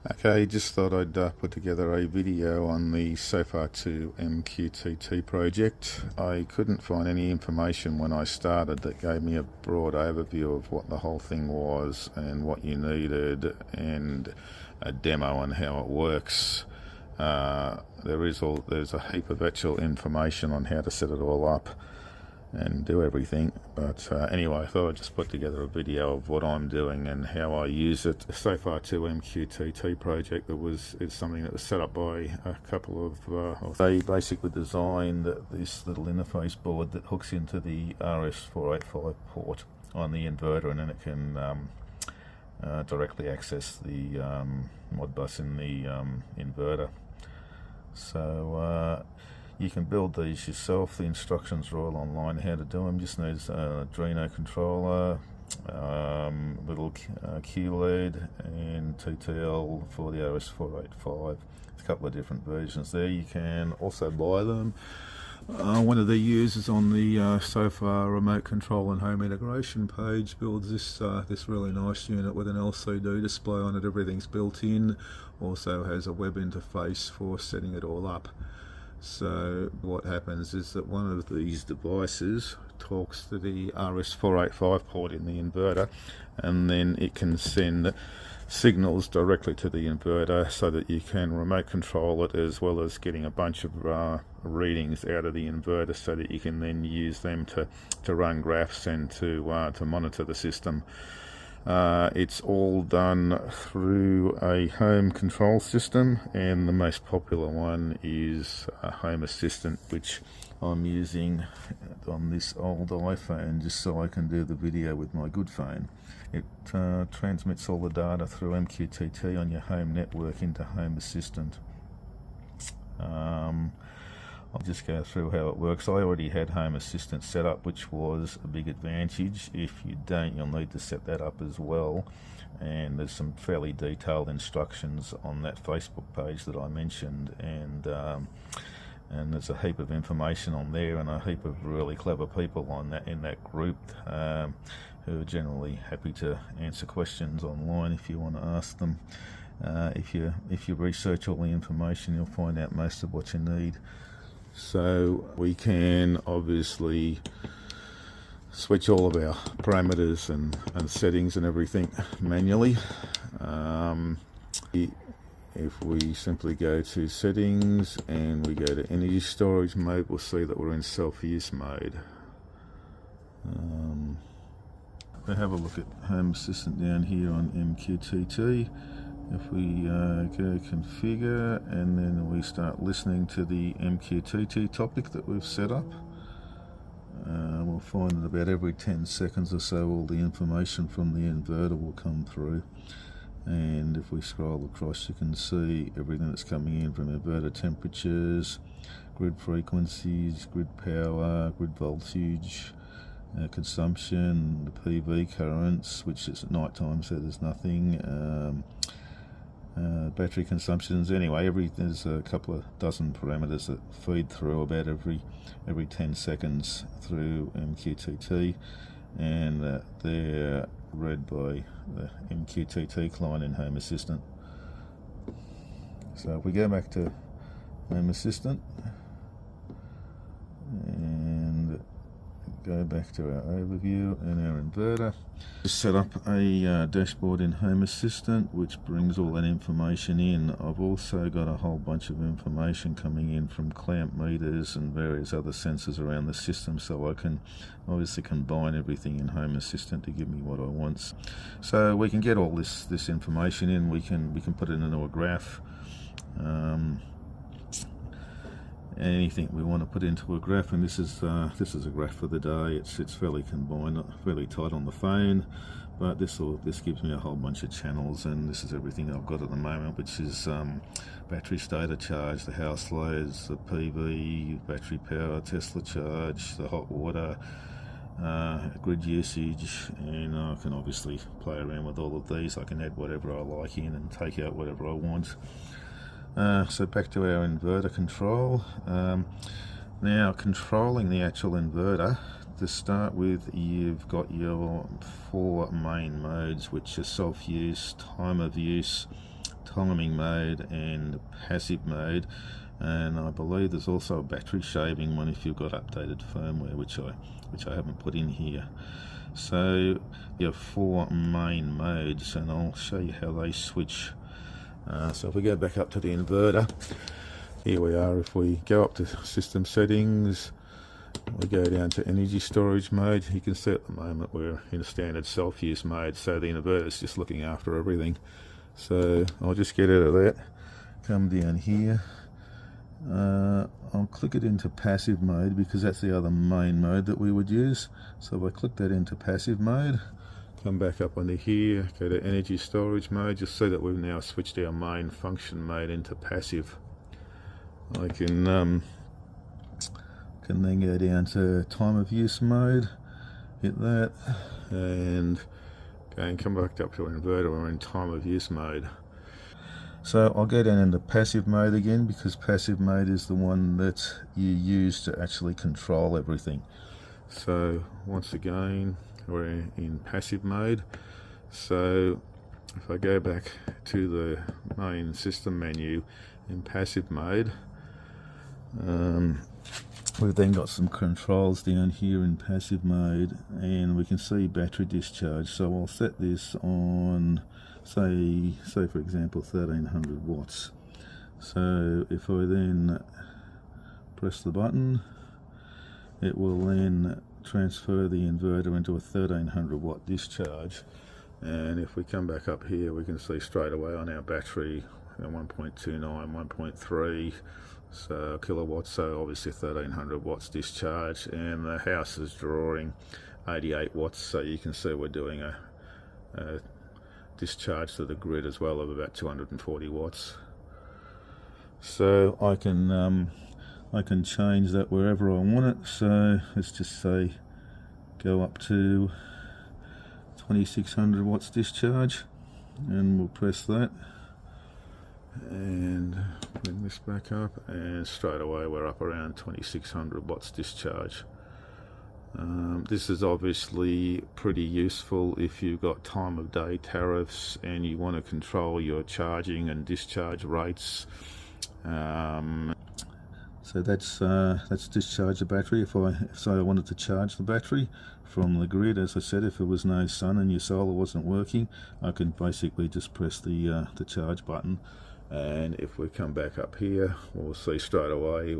Okay, just thought I'd put together a video on the SOFAR 2 Mqtt project. I couldn't find any information when I started that gave me a broad overview of what the whole thing was and what you needed and a demo on how it works. There's a heap of actual information on how to set it all up and do everything, but anyway, I thought I'd just put together a video of what I'm doing and how I use it. The SOFAR 2 Mqtt project it's something that was set up by a couple of they basically designed this little interface board that hooks into the RS485 port on the inverter, and then it can directly access the Modbus in the inverter. So you can build these yourself. The instructions are all online how to do them. Just needs an Arduino controller, little QLED and TTL for the RS485. There's a couple of different versions there. You can also buy them. One of the users on the SOFAR remote control and home integration page builds this really nice unit with an LCD display on it. Everything's built in. Also has a web interface for setting it all up. So what happens is that one of these devices talks to the RS485 port in the inverter, and then it can send signals directly to the inverter so that you can remote control it, as well as getting a bunch of readings out of the inverter so that you can then use them to run graphs and to monitor the system. It's all done through a home control system, and the most popular one is Home Assistant, which I'm using on this old iPhone just so I can do the video with my good phone. It transmits all the data through MQTT on your home network into Home Assistant. I'll just go through how it works. I already had Home Assistant set up, which was a big advantage. If you don't, you'll need to set that up as well. And there's some fairly detailed instructions on that Facebook page that I mentioned, and there's a heap of information on there, and a heap of really clever people in that group who are generally happy to answer questions online if you want to ask them. If you research all the information, you'll find out most of what you need. So we can obviously switch all of our parameters and settings and everything manually. If we simply go to settings and we go to energy storage mode, we'll see that we're in self-use mode. We have a look at Home Assistant down here on Mqtt. If we go configure, and then we start listening to the Mqtt topic that we've set up, we'll find that about every 10 seconds or so all the information from the inverter will come through. And if we scroll across, you can see everything that's coming in from inverter temperatures, grid frequencies, grid power, grid voltage, consumption, the PV currents, which is at night time, so there's nothing. Battery consumptions. Anyway, there's a couple of dozen parameters that feed through about every 10 seconds through Mqtt, and they're read by the Mqtt client in Home Assistant. So if we go back to Home Assistant and go back to our overview and our inverter, just set up a dashboard in Home Assistant which brings all that information in. I've also got a whole bunch of information coming in from clamp meters and various other sensors around the system, so I can obviously combine everything in Home Assistant to give me what I want. So we can get all this information in. We can put it into a graph. Anything we want to put into a graph, and this is a graph for the day. It's fairly combined, fairly tight on the phone, but this gives me a whole bunch of channels, and this is everything I've got at the moment, which is battery state of charge, the house loads, the PV, battery power, Tesla charge, the hot water, grid usage, and I can obviously play around with all of these. I can add whatever I like in and take out whatever I want. So back to our inverter control. Now, controlling the actual inverter, to start with, you've got your 4 main modes, which are self-use, time of use, timing mode and passive mode, and I believe there's also a battery shaving one if you've got updated firmware, which I haven't put in here. So you have 4 main modes, and I'll show you how they switch. So if we go back up to the inverter, here we are. If we go up to system settings, we go down to energy storage mode. You can see at the moment we're in a standard self-use mode, so the inverter is just looking after everything. So I'll just get out of that, come down here, I'll click it into passive mode because that's the other main mode that we would use. So if I click that into passive mode, come back up onto here, go to energy storage mode, you'll see that we've now switched our main function mode into passive. I can then go down to time of use mode, hit that, and come back up to our inverter. We're in time of use mode. So I'll go down into passive mode again, because passive mode is the one that you use to actually control everything. So once again, we're in passive mode. So if I go back to the main system menu in passive mode, we've then got some controls down here in passive mode, and we can see battery discharge. So I'll set this on, say for example 1300 watts. So if I then press the button, it will then transfer the inverter into a 1300 watt discharge. And if we come back up here, we can see straight away on our battery 1.29, 1.3 kilowatts, so obviously 1300 watts discharge, and the house is drawing 88 watts, so you can see we're doing a discharge to the grid as well of about 240 watts. So I can change that wherever I want it. So let's just say go up to 2600 watts discharge, and we'll press that and bring this back up, and straight away we're up around 2600 watts discharge. This is obviously pretty useful if you've got time of day tariffs and you want to control your charging and discharge rates. So that's discharge the battery. If I wanted to charge the battery from the grid, as I said, if there was no sun and your solar wasn't working, I can basically just press the charge button. And if we come back up here, we'll see straight away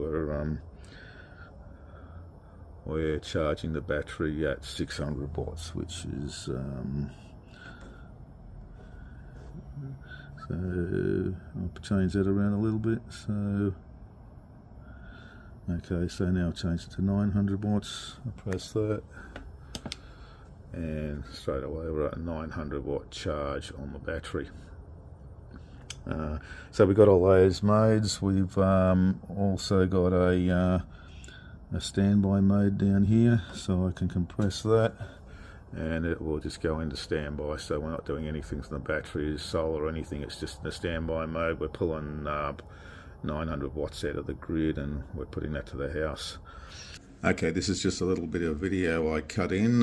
we're charging the battery at 600 watts, which is so I'll change that around a little bit. So okay, so now I've changed it to 900 watts. I press that, and straight away we're at a 900 watt charge on the battery. So we've got all those modes. We've also got a standby mode down here, so I can compress that and it will just go into standby. So we're not doing anything from the batteries, solar or anything, it's just in the standby mode. We're pulling 900 watts out of the grid and we're putting that to the house. Okay, this is just a little bit of video I cut in.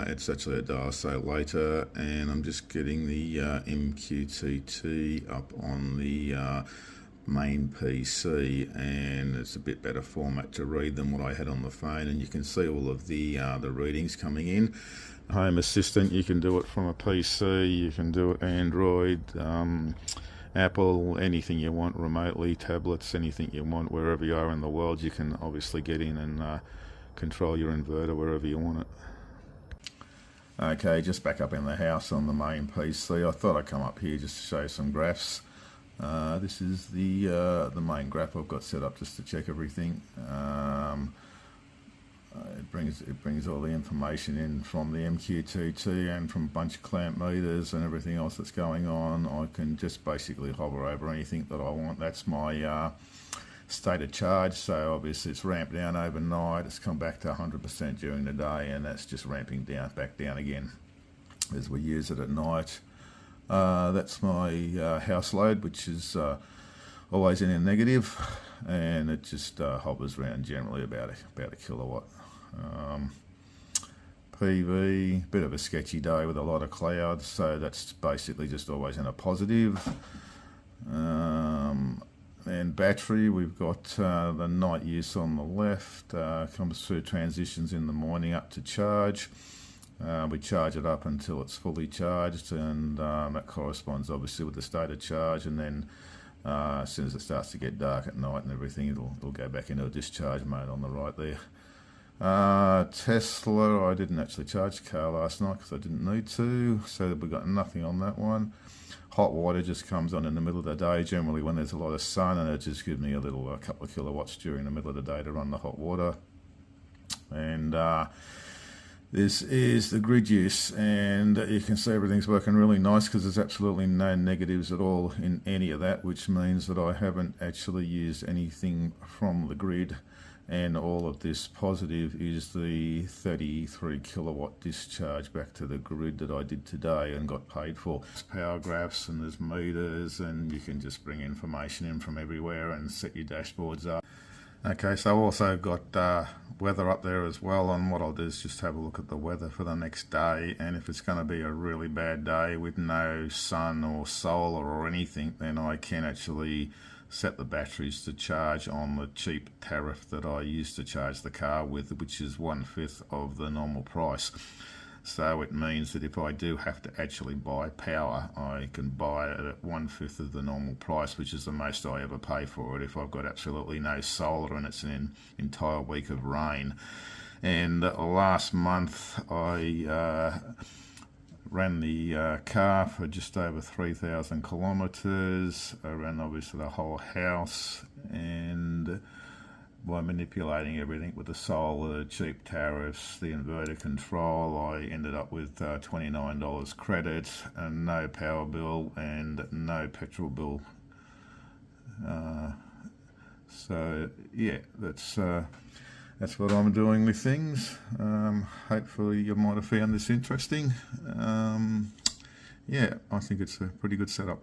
It's actually a day or so later, and I'm just getting the Mqtt up on the main PC, and it's a bit better format to read than what I had on the phone, and you can see all of the readings coming in. Home Assistant, you can do it from a PC, you can do it Android, Apple, anything you want remotely, tablets, anything you want, wherever you are in the world, you can obviously get in and control your inverter wherever you want it. Okay, just back up in the house on the main PC. I thought I'd come up here just to show you some graphs. This is the main graph I've got set up just to check everything. It brings all the information in from the Mqtt and from a bunch of clamp meters and everything else that's going on. I can just basically hover over anything that I want. That's my state of charge. So obviously it's ramped down overnight. It's come back to 100% during the day, and that's just ramping down back down again as we use it at night. That's my house load, which is always in a negative, and it just hovers around generally about a kilowatt PV, bit of a sketchy day with a lot of clouds, so that's basically just always in a positive. And battery, we've got the night use on the left, comes through transitions in the morning up to charge. We charge it up until it's fully charged, and that corresponds obviously with the state of charge, and then as soon as it starts to get dark at night and everything, it'll go back into a discharge mode on the right there. Tesla, I didn't actually charge the car last night because I didn't need to, so we got nothing on that one. Hot water just comes on in the middle of the day, generally when there's a lot of sun, and it just gives me a couple of kilowatts during the middle of the day to run the hot water. And this is the grid use, and you can see everything's working really nice because there's absolutely no negatives at all in any of that, which means that I haven't actually used anything from the grid, and all of this positive is the 33 kilowatt discharge back to the grid that I did today and got paid for. There's power graphs and there's meters, and you can just bring information in from everywhere and set your dashboards up. Okay, so I've also got weather up there as well, and what I'll do is just have a look at the weather for the next day, and if it's going to be a really bad day with no sun or solar or anything, then I can actually set the batteries to charge on the cheap tariff that I use to charge the car with, which is 1/5 of the normal price. So it means that if I do have to actually buy power, I can buy it at 1/5 of the normal price, which is the most I ever pay for it if I've got absolutely no solar and it's an entire week of rain. And last month I ran the car for just over 3,000 kilometres. I ran obviously the whole house, and by manipulating everything with the solar, cheap tariffs, the inverter control, I ended up with $29 credit and no power bill and no petrol bill. So yeah, that's what I'm doing with things. Hopefully you might have found this interesting. Yeah, I think it's a pretty good setup.